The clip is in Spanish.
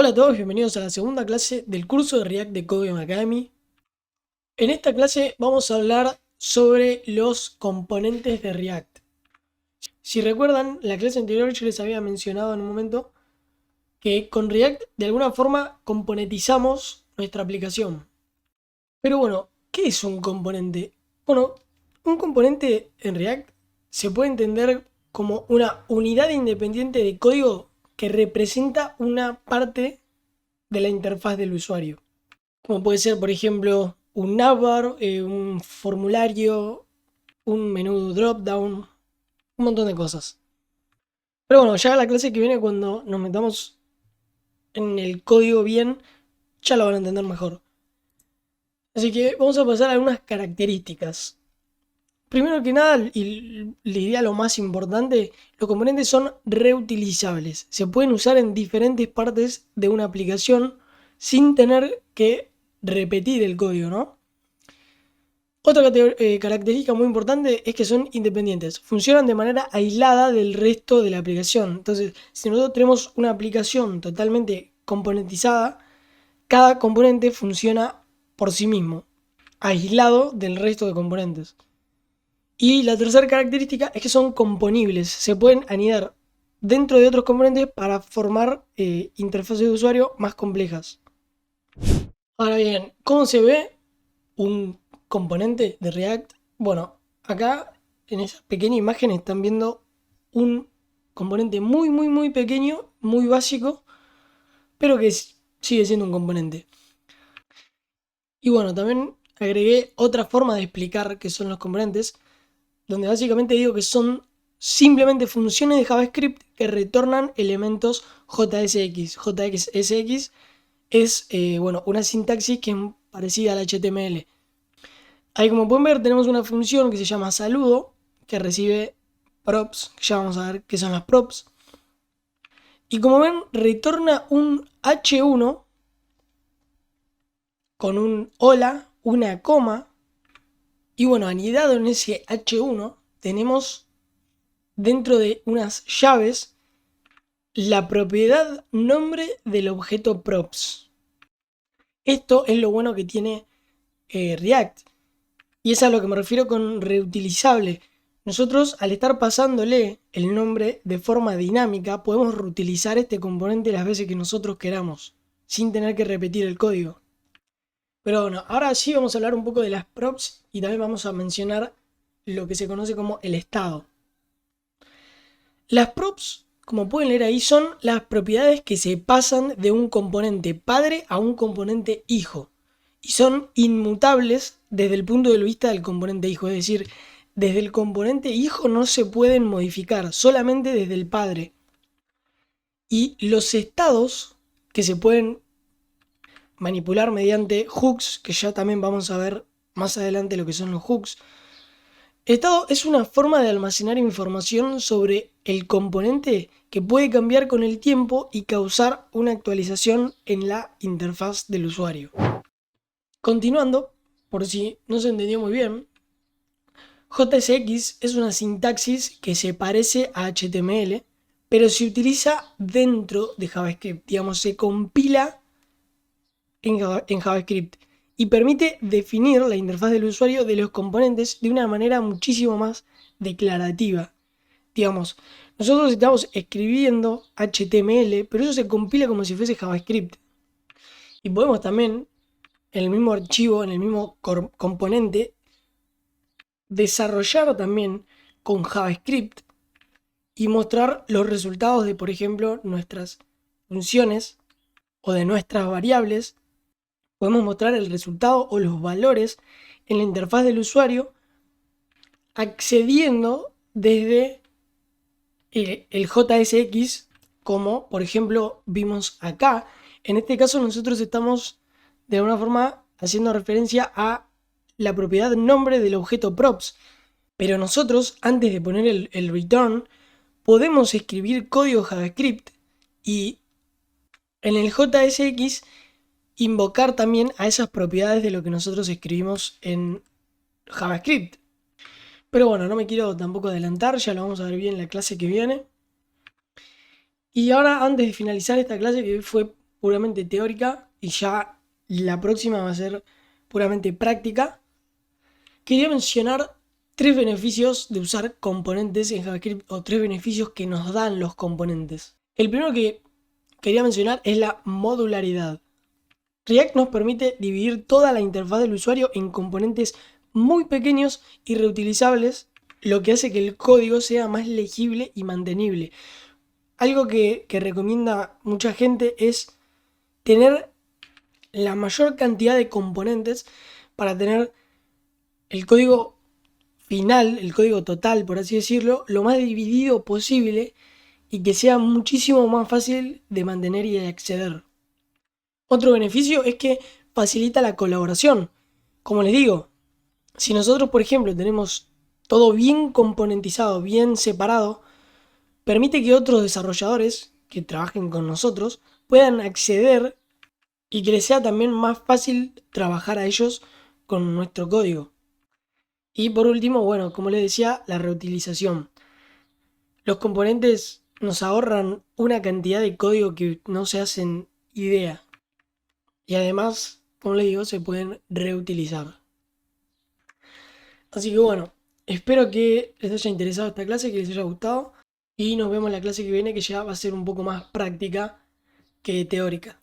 Hola a todos, bienvenidos a la segunda clase del curso de React de Codium Academy. En esta clase vamos a hablar sobre los componentes de React. Si recuerdan, la clase anterior yo les había mencionado en un momento que con React de alguna forma componentizamos nuestra aplicación. Pero bueno, ¿qué es un componente? Bueno, un componente en React se puede entender como una unidad independiente de código que representa una parte de la interfaz del usuario. Como puede ser, por ejemplo, un navbar, un formulario, un menú dropdown, un montón de cosas. Pero bueno, ya la clase que viene, cuando nos metamos en el código bien, ya lo van a entender mejor. Así que vamos a pasar a algunas características. Primero que nada, y le diría lo más importante, los componentes son reutilizables. Se pueden usar en diferentes partes de una aplicación sin tener que repetir el código, ¿no? Otra característica muy importante es que son independientes, funcionan de manera aislada del resto de la aplicación. Entonces, si nosotros tenemos una aplicación totalmente componentizada, cada componente funciona por sí mismo, aislado del resto de componentes. Y la tercera característica es que son componibles, se pueden anidar dentro de otros componentes para formar interfaces de usuario más complejas. Ahora bien, ¿cómo se ve un componente de React? Bueno, acá en esa pequeña imagen están viendo un componente muy pequeño, muy básico, pero que sigue siendo un componente. Y bueno, también agregué otra forma de explicar qué son los componentes, donde básicamente digo que son simplemente funciones de JavaScript que retornan elementos JSX. JSX es bueno, una sintaxis que es parecida al HTML. Ahí, como pueden ver, tenemos una función que se llama saludo, que recibe props, que ya vamos a ver qué son las props. Y como ven, retorna un h1 con un hola, una coma. Y bueno, anidado en ese h1 tenemos dentro de unas llaves la propiedad nombre del objeto props. Esto es lo bueno que tiene React. Y es a lo que me refiero con reutilizable. Nosotros, al estar pasándole el nombre de forma dinámica, podemos reutilizar este componente las veces que nosotros queramos, sin tener que repetir el código. Pero bueno, ahora sí vamos a hablar un poco de las props y también vamos a mencionar lo que se conoce como el estado. Las props, como pueden leer ahí, son las propiedades que se pasan de un componente padre a un componente hijo. Y son inmutables desde el punto de vista del componente hijo. Es decir, desde el componente hijo no se pueden modificar, solamente desde el padre. Y los estados que se pueden manipular mediante hooks, que ya también vamos a ver más adelante lo que son los hooks. Estado es una forma de almacenar información sobre el componente que puede cambiar con el tiempo y causar una actualización en la interfaz del usuario. Continuando, por si no se entendió muy bien, JSX es una sintaxis que se parece a HTML, pero se utiliza dentro de JavaScript. Digamos, se compila en JavaScript y permite definir la interfaz del usuario de los componentes de una manera muchísimo más declarativa. Digamos, nosotros estamos escribiendo HTML, pero eso se compila como si fuese JavaScript. Y podemos también, en el mismo archivo, en el mismo componente, desarrollar también con JavaScript y mostrar los resultados de, por ejemplo, nuestras funciones o de nuestras variables. Podemos mostrar el resultado o los valores en la interfaz del usuario accediendo desde el JSX, como por ejemplo vimos acá. En este caso nosotros estamos de alguna forma haciendo referencia a la propiedad nombre del objeto props. Pero nosotros, antes de poner el return, podemos escribir código JavaScript y en el JSX invocar también a esas propiedades de lo que nosotros escribimos en JavaScript. Pero bueno, no me quiero tampoco adelantar, ya lo vamos a ver bien en la clase que viene. Y ahora, antes de finalizar esta clase, que fue puramente teórica y ya la próxima va a ser puramente práctica. Quería mencionar 3 beneficios de usar componentes en JavaScript o 3 beneficios que nos dan los componentes. El primero que quería mencionar es la modularidad. React nos permite dividir toda la interfaz del usuario en componentes muy pequeños y reutilizables, lo que hace que el código sea más legible y mantenible. Algo que recomienda mucha gente es tener la mayor cantidad de componentes para tener el código final, el código total, por así decirlo, lo más dividido posible y que sea muchísimo más fácil de mantener y de acceder. Otro beneficio es que facilita la colaboración. Como les digo, si nosotros, por ejemplo, tenemos todo bien componentizado, bien separado, permite que otros desarrolladores que trabajen con nosotros puedan acceder y que les sea también más fácil trabajar a ellos con nuestro código. Y por último, bueno, como les decía, la reutilización. Los componentes nos ahorran una cantidad de código que no se hacen idea. Y además, como les digo, se pueden reutilizar. Así que bueno, espero que les haya interesado esta clase, que les haya gustado. Y nos vemos en la clase que viene, que ya va a ser un poco más práctica que teórica.